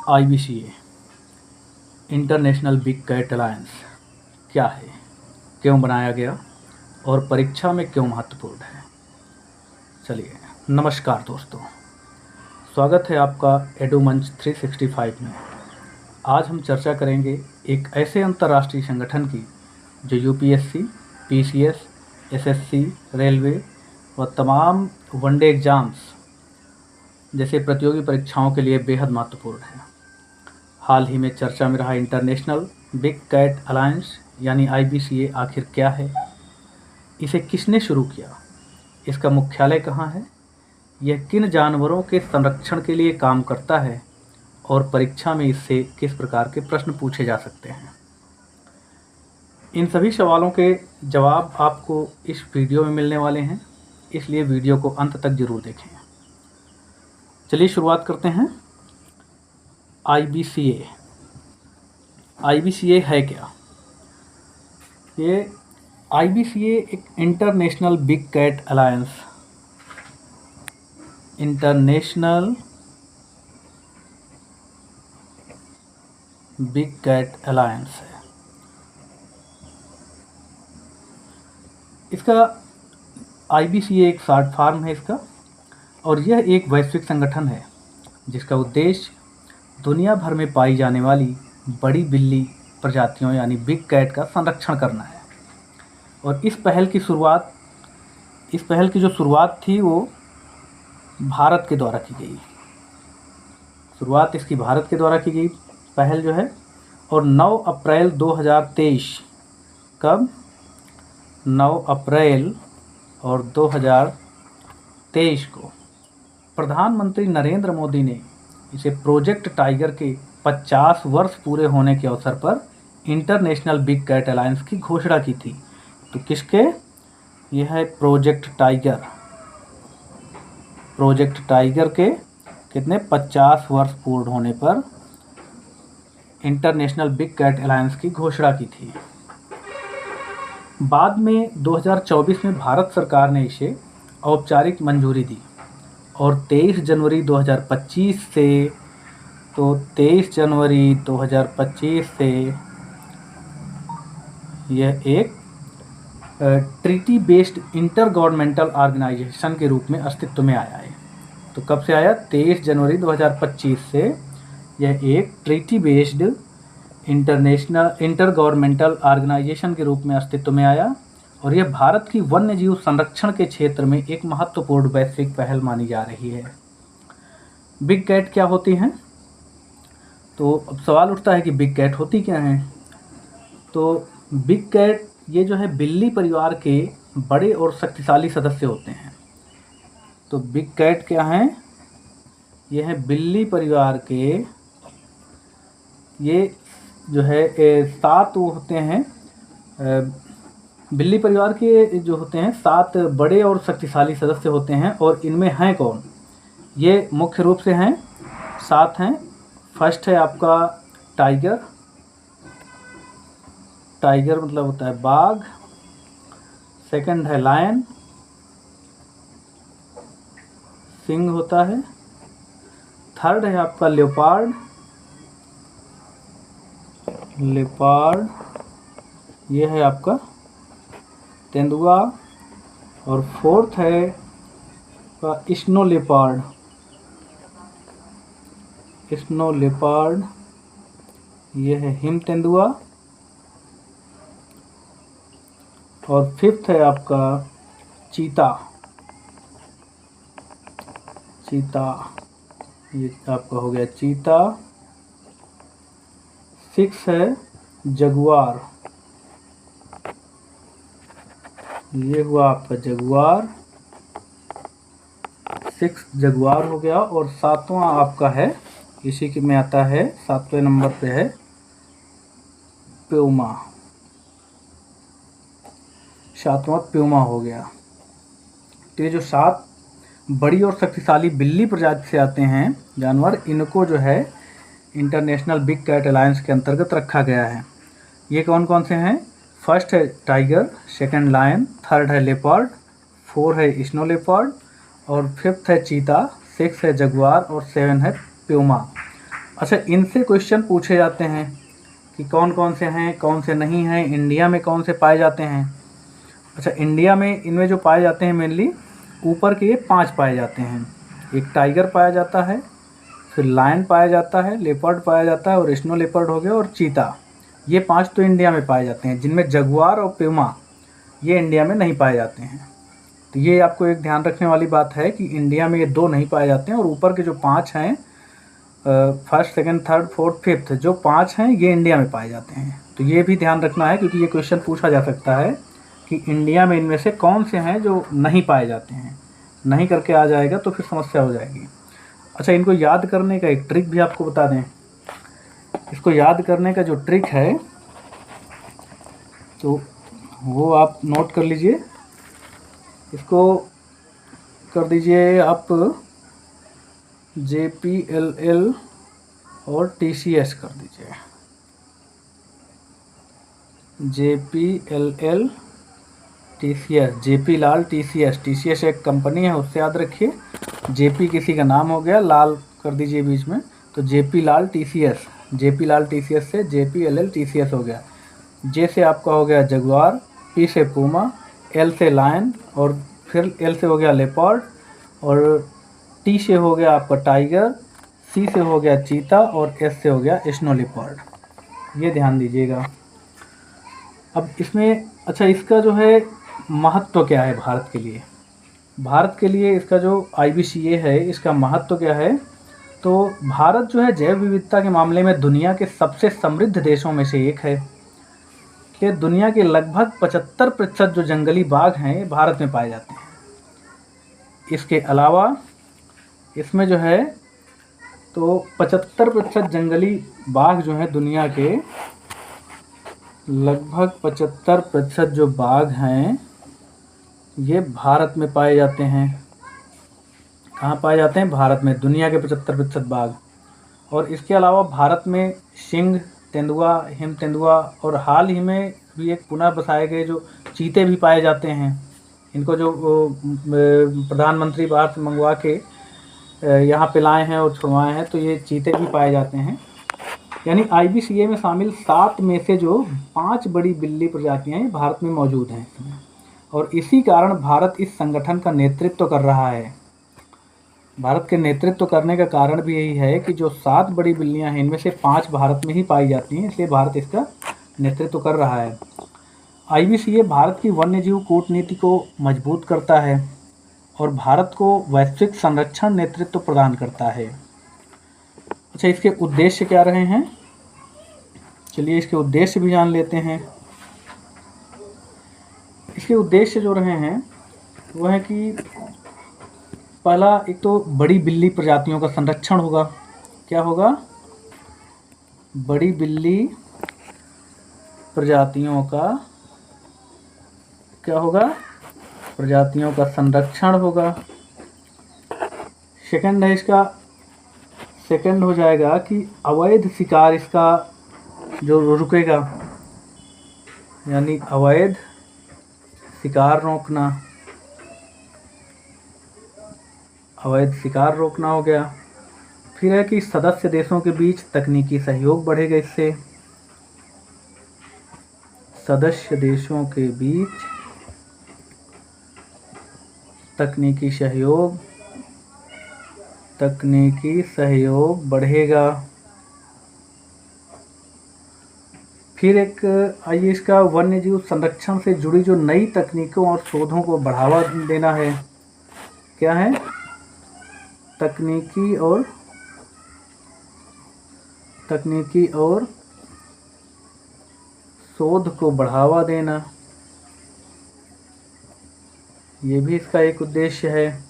IBCA international big cat alliance क्या है, क्यों बनाया गया और परीक्षा में क्यों महत्वपूर्ण है। चलिए, नमस्कार दोस्तों, स्वागत है आपका एडुमंच 365 में। आज हम चर्चा करेंगे एक ऐसे अंतर्राष्ट्रीय संगठन की जो यूपीएससी, पीसीएस, एसएससी, रेलवे व तमाम वनडे एग्ज़ाम्स जैसे प्रतियोगी परीक्षाओं के लिए बेहद महत्वपूर्ण है। हाल ही में चर्चा में रहा इंटरनेशनल बिग कैट अलायंस यानी IBCA आखिर क्या है, इसे किसने शुरू किया, इसका मुख्यालय कहाँ है, यह किन जानवरों के संरक्षण के लिए काम करता है और परीक्षा में इससे किस प्रकार के प्रश्न पूछे जा सकते हैं। इन सभी सवालों के जवाब आपको इस वीडियो में मिलने वाले हैं, इसलिए वीडियो को अंत तक जरूर देखें। चलिए शुरुआत करते हैं। IBCA है क्या? ये IBCA एक international big cat alliance, international big cat alliance है। इसका IBCA एक शॉर्ट फॉर्म है इसका, और यह एक वैश्विक संगठन है जिसका उद्देश्य दुनिया भर में पाई जाने वाली बड़ी बिल्ली प्रजातियों यानी बिग कैट का संरक्षण करना है। और इस पहल की जो शुरुआत थी वो भारत के द्वारा की गई। शुरुआत इसकी भारत के द्वारा की गई पहल जो है, और 9 अप्रैल 2023 कब 9 अप्रैल और 2023 को प्रधानमंत्री नरेंद्र मोदी ने इसे प्रोजेक्ट टाइगर के 50 वर्ष पूरे होने के अवसर पर इंटरनेशनल बिग कैट अलायंस की घोषणा की थी। तो किसके? यह है प्रोजेक्ट टाइगर के कितने 50 वर्ष पूर्ण होने पर इंटरनेशनल बिग कैट अलायंस की घोषणा की थी। बाद में 2024 में भारत सरकार ने इसे औपचारिक मंजूरी दी और 23 जनवरी 2025 से यह एक treaty based inter governmental organisation के रूप में अस्तित्व में आया है। तो कब से आया? 23 जनवरी 2025 से यह एक treaty based inter governmental organisation के रूप में अस्तित्व में आया, और यह भारत की वन्यजीव संरक्षण के क्षेत्र में एक महत्वपूर्ण वैश्विक पहल मानी जा रही है। बिग कैट क्या होती हैं? तो अब सवाल उठता है कि बिग कैट होती क्या हैं? तो बिग कैट ये जो है बिल्ली परिवार के बड़े और शक्तिशाली सदस्य होते हैं। तो बिग कैट क्या हैं? ये हैं बिल्ली परिवार के, ये जो है 7 वो होते हैं। बिल्ली परिवार के जो होते हैं 7 बड़े और शक्तिशाली सदस्य होते हैं, और इनमें हैं कौन? ये मुख्य रूप से हैं 7 हैं। फर्स्ट है आपका टाइगर मतलब होता है बाघ। सेकंड है लायन, सिंह होता है। थर्ड है आपका लेपर्ड, ये है आपका तेंदुआ। और फोर्थ है स्नो लेपर्ड, ये है हिम तेंदुआ। और फिफ्थ है आपका चीता, ये आपका हो गया चीता। 6 है जगुआर, ये हुआ आपका जगुआर, 6 जगुआर हो गया। और 7वां आपका है, इसी के में आता है 7वें नंबर पे है प्यूमा, 7वां प्यूमा हो गया। तो ये जो 7 बड़ी और शक्तिशाली बिल्ली प्रजाति से आते हैं जानवर, इनको जो है इंटरनेशनल बिग कैट अलायंस के अंतर्गत रखा गया है। ये कौन कौन से हैं? फर्स्ट है टाइगर, सेकंड लायन, थर्ड है लेपर्ड, 4 है स्नो लेपर्ड, और 5th है चीता, 6 है जगुआर और 7 है प्यूमा। अच्छा, इनसे क्वेश्चन पूछे जाते हैं कि कौन कौन से हैं, कौन से नहीं हैं, इंडिया में कौन से पाए जाते हैं। अच्छा, इंडिया में इनमें जो पाए जाते हैं मेनली ऊपर के ये 5 पाए जाते हैं। एक टाइगर पाया जाता है, फिर लायन पाया जाता है, लेपर्ड पाया जाता है और स्नो लेपर्ड हो गया और चीता। ये 5 तो इंडिया में पाए जाते हैं, जिनमें जगुआर और प्यूमा ये इंडिया में नहीं पाए जाते हैं। तो ये आपको एक ध्यान रखने वाली बात है कि इंडिया में ये 2 नहीं पाए जाते हैं और ऊपर के जो 5 हैं, first, second, third, fourth, fifth, जो 5 हैं ये इंडिया में पाए जाते हैं। तो ये भी ध्यान रखना है, क्योंकि ये क्वेश्चन पूछा जा सकता है कि इंडिया में इनमें से कौन से हैं जो नहीं पाए जाते हैं। नहीं करके आ जाएगा तो फिर समस्या हो जाएगी। अच्छा, इनको याद करने का एक ट्रिक भी आपको बता दें। इसको याद करने का जो ट्रिक है तो वो आप नोट कर लीजिए। इसको कर दीजिए आप JPLL और TCS कर दीजिए। JPLL TCS, JP लाल TCS। TCS एक कंपनी है, उससे याद रखिए। JP किसी का नाम हो गया, लाल कर दीजिए बीच में, तो JP लाल TCS। JP लाल TCS से JPLL TCS हो गया। J से आपका हो गया जगुआर, P से पूमा, L से लायन और फिर L से हो गया लेपर्ड और T से हो गया आपका टाइगर, C से हो गया चीता और S से हो गया स्नो लेपर्ड। ये ध्यान दीजिएगा। अब इसमें अच्छा, इसका जो है महत्व क्या है भारत के लिए। भारत के लिए इसका जो IBCA है, इसका महत्व क्या है। तो भारत जो है जैव विविधता के मामले में दुनिया के सबसे समृद्ध देशों में से एक है। कि दुनिया के लगभग 75% जो जंगली बाघ हैं भारत में पाए जाते हैं। इसके अलावा इसमें जो है तो 75% जंगली बाघ जो हैं दुनिया के, लगभग 75% जो बाघ हैं ये भारत में पाए जाते हैं। कहाँ पाए जाते हैं? भारत में। दुनिया के 75% बाघ। और इसके अलावा भारत में सिंह, तेंदुआ, हिम तेंदुआ और हाल ही में भी एक पुनः बसाए गए जो चीते भी पाए जाते हैं। इनको जो प्रधानमंत्री बाहर से मंगवा के यहाँ पे लाए हैं और छुड़वाए हैं, तो ये चीते भी पाए जाते हैं। यानी IBCA में शामिल 7 में से जो 5 बड़ी बिल्ली प्रजातियाँ भारत में मौजूद हैं इसमें। और इसी कारण भारत इस संगठन का नेतृत्व कर रहा है। भारत के नेतृत्व करने का कारण भी यही है कि जो 7 बड़ी बिल्लियां हैं इनमें से 5 भारत में ही पाई जाती हैं, इसलिए भारत इसका नेतृत्व कर रहा है। IBCA भारत की वन्यजीव कूटनीति को मजबूत करता है और भारत को वैश्विक संरक्षण नेतृत्व प्रदान करता है। अच्छा, इसके उद्देश्य क्या रहे हैं? चलिए इसके उद्देश्य भी जान लेते हैं। इसके उद्देश्य जो रहे हैं वह है कि पहला, एक तो बड़ी बिल्ली प्रजातियों का संरक्षण होगा। क्या होगा? बड़ी बिल्ली प्रजातियों का क्या होगा? प्रजातियों का संरक्षण होगा। सेकंड है इसका, सेकंड हो जाएगा कि अवैध शिकार इसका जो रुकेगा, यानी अवैध शिकार रोकना, अवैध शिकार रोकना हो गया। फिर है कि सदस्य देशों के बीच तकनीकी सहयोग बढ़ेगा इससे। सदस्य देशों के बीच तकनीकी सहयोग बढ़ेगा। फिर एक आइए इसका वन्यजीव संरक्षण से जुड़ी जो नई तकनीकों और शोधों को बढ़ावा देना है। क्या है? तकनीकी और शोध को बढ़ावा देना, ये भी इसका एक उद्देश्य है।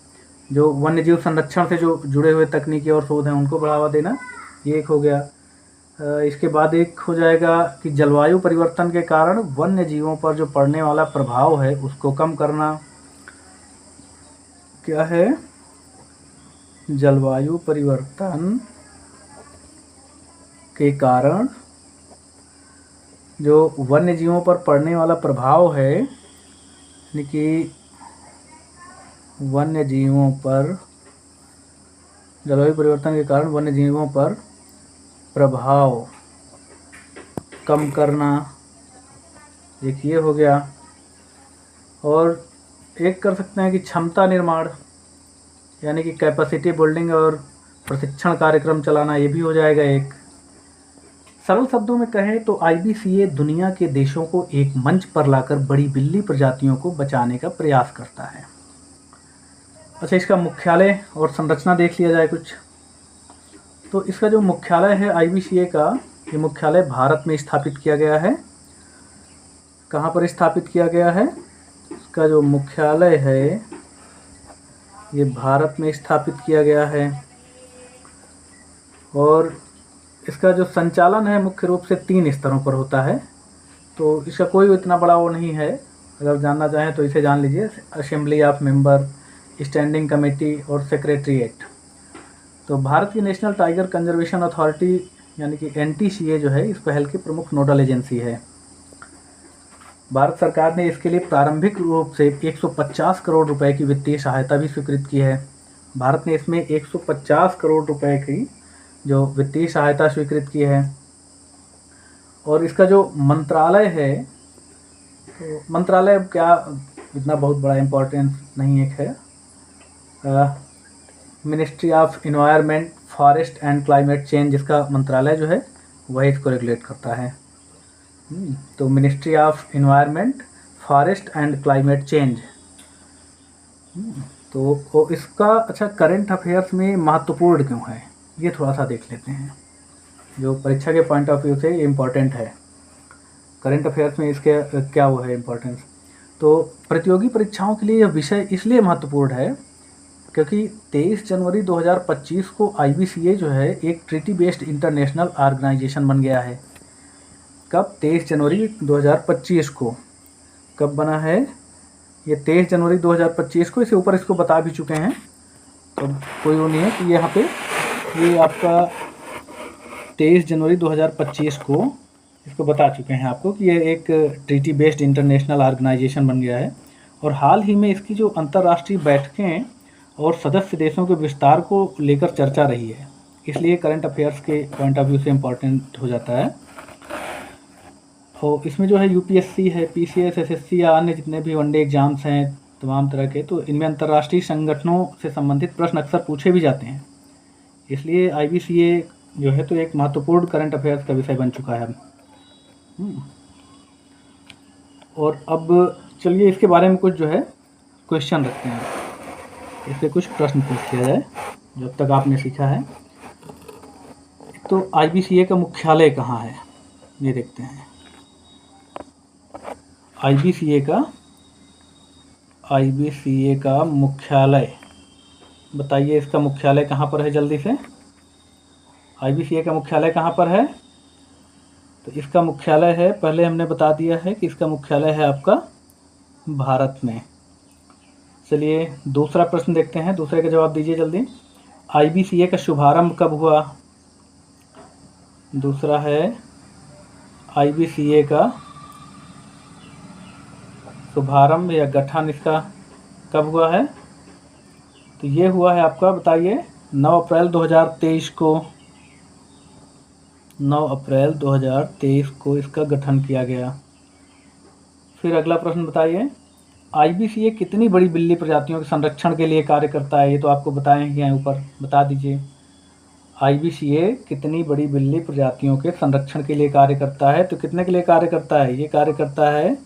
जो वन्यजीव संरक्षण से जो जुड़े हुए तकनीकी और शोध हैं उनको बढ़ावा देना, ये एक हो गया। इसके बाद एक हो जाएगा कि जलवायु परिवर्तन के कारण वन्य जीवों पर जो पड़ने वाला प्रभाव है उसको कम करना। क्या है? जलवायु परिवर्तन के कारण जो वन्य जीवों पर पड़ने वाला प्रभाव है, यानी कि वन्य जीवों पर, जलवायु परिवर्तन के कारण वन्य जीवों पर प्रभाव कम करना, एक ये हो गया। और एक कर सकते हैं कि क्षमता निर्माण, यानी कि कैपेसिटी बिल्डिंग और प्रशिक्षण कार्यक्रम चलाना, ये भी हो जाएगा एक। सरल शब्दों में कहें तो IBCA दुनिया के देशों को एक मंच पर लाकर बड़ी बिल्ली प्रजातियों को बचाने का प्रयास करता है। अच्छा, इसका मुख्यालय और संरचना देख लिया जाए कुछ। तो इसका जो मुख्यालय है IBCA का, ये मुख्यालय भारत में स्थापित किया गया है। कहाँ पर स्थापित किया गया है? इसका जो मुख्यालय है ये भारत में स्थापित किया गया है। और इसका जो संचालन है मुख्य रूप से 3 स्तरों पर होता है। तो इसका कोई इतना बड़ा वो नहीं है, अगर जानना चाहें तो इसे जान लीजिए। Assembly of member, standing committee और सेक्रेटरीट। तो भारत की नेशनल टाइगर कंजर्वेशन अथॉरिटी यानी कि NTCA जो है इस पहल की प्रमुख नोडल एजेंसी है। भारत सरकार ने इसके लिए प्रारंभिक रूप से 150 करोड़ रुपए की वित्तीय सहायता भी स्वीकृत की है। भारत ने इसमें 150 करोड़ रुपए की जो वित्तीय सहायता स्वीकृत की है। और इसका जो मंत्रालय है, तो मंत्रालय क्या इतना बहुत बड़ा इम्पोर्टेंस नहीं एक है। Ministry of environment, forest and climate change, इसका मंत्रालय जो है वही इसको रेगुलेट करता है। तो ministry of environment, forest and climate change. तो इसका अच्छा करंट अफेयर्स में महत्वपूर्ण क्यों है, ये थोड़ा सा देख लेते हैं, जो परीक्षा के पॉइंट ऑफ व्यू से ये इम्पॉर्टेंट है। करंट अफेयर्स में इसके क्या वो है इम्पोर्टेंस। तो प्रतियोगी परीक्षाओं के लिए यह विषय इसलिए महत्वपूर्ण है क्योंकि 23 जनवरी 2025 को IBCA जो है एक ट्रीटी बेस्ड इंटरनेशनल ऑर्गेनाइजेशन बन गया है। कब? 23 जनवरी 2025 को। कब बना है ये? 23 जनवरी 2025 को। इससे ऊपर इसको बता भी चुके हैं, तो कोई वो नहीं है कि यहाँ पे ये आपका 23 जनवरी 2025 को इसको बता चुके हैं आपको कि ये एक ट्रीटी बेस्ड इंटरनेशनल ऑर्गेनाइजेशन बन गया है। और हाल ही में इसकी जो अंतर्राष्ट्रीय बैठकें और सदस्य देशों के विस्तार को लेकर चर्चा रही है, इसलिए करंट अफेयर्स के पॉइंट ऑफ व्यू से इम्पॉर्टेंट हो जाता है। और इसमें जो है UPSC है, PCS, SSC या अन्य जितने भी वनडे एग्जाम्स हैं तमाम तरह के, तो इनमें अंतर्राष्ट्रीय संगठनों से संबंधित प्रश्न अक्सर पूछे भी जाते हैं। इसलिए IBCA जो है तो एक महत्वपूर्ण करंट अफेयर्स का विषय बन चुका है। और अब चलिए इसके बारे में कुछ जो है क्वेश्चन रखते हैं, इससे कुछ प्रश्न पूछ लिया जाए जो अब तक आपने सीखा है। तो IBCA का मुख्यालय कहाँ है ये देखते हैं। IBCA का मुख्यालय बताइए, इसका मुख्यालय कहाँ पर है? जल्दी से IBCA का मुख्यालय कहाँ पर है? तो इसका मुख्यालय है, पहले हमने बता दिया है कि इसका मुख्यालय है आपका भारत में। चलिए दूसरा प्रश्न देखते हैं, दूसरे का जवाब दीजिए जल्दी। IBCA का शुभारंभ कब हुआ? दूसरा है IBCA का शुभारंभ या गठन इसका कब हुआ है? तो ये हुआ है आपका, बताइए, 9 अप्रैल 2023 को। 9 अप्रैल 2023 को इसका गठन किया गया। फिर अगला प्रश्न बताइए, IBCA कितनी बड़ी बिल्ली प्रजातियों के संरक्षण के लिए कार्य करता है? ये तो आपको बताए हैं ऊपर, बता दीजिए। IBCA कितनी बड़ी बिल्ली प्रजातियों के संरक्षण के लिए कार्य करता है? तो कितने के लिए कार्य करता है? ये कार्य करता है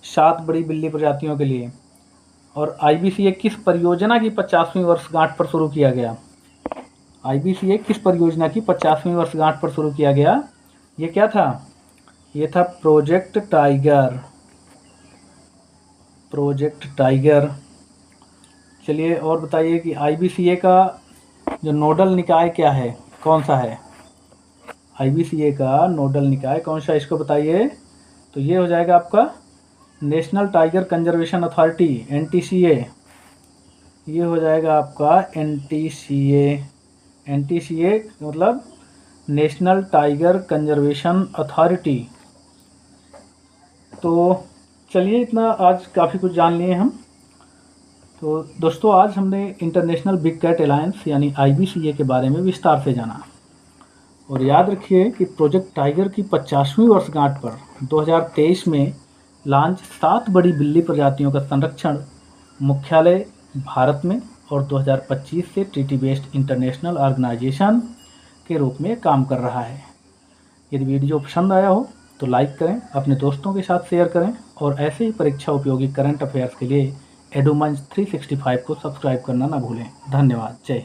7 बड़ी बिल्ली प्रजातियों के लिए। और IBCA किस परियोजना की 50वीं वर्षगांठ पर शुरू किया गया? IBCA किस परियोजना की 50वीं वर्षगांठ पर शुरू किया गया? ये क्या था? ये था प्रोजेक्ट टाइगर। Project tiger. चलिए और बताइए कि IBCA का जो नोडल निकाय क्या है, कौन सा है? IBCA का नोडल निकाय कौन सा, इसको बताइए। तो ये हो जाएगा आपका national tiger conservation authority, NTCA। ये हो जाएगा आपका NTCA। NTCA मतलब नेशनल टाइगर कंजर्वेशन अथॉरिटी। तो चलिए इतना आज काफ़ी कुछ जान लिए हम। तो दोस्तों आज हमने इंटरनेशनल बिग कैट अलायंस यानी IBCA के बारे में विस्तार से जाना। और याद रखिए कि प्रोजेक्ट टाइगर की 50वीं वर्षगांठ पर 2023 में लॉन्च 7 बड़ी बिल्ली प्रजातियों का संरक्षण मुख्यालय भारत में और 2025 से ट्रीटी बेस्ड इंटरनेशनल ऑर्गेनाइजेशन के रूप में काम कर रहा है। यदि वीडियो पसंद आया हो तो लाइक करें, अपने दोस्तों के साथ शेयर करें और ऐसे ही परीक्षा उपयोगी करंट अफेयर्स के लिए एडुमंज 365 को सब्सक्राइब करना ना भूलें। धन्यवाद। जय हिंद।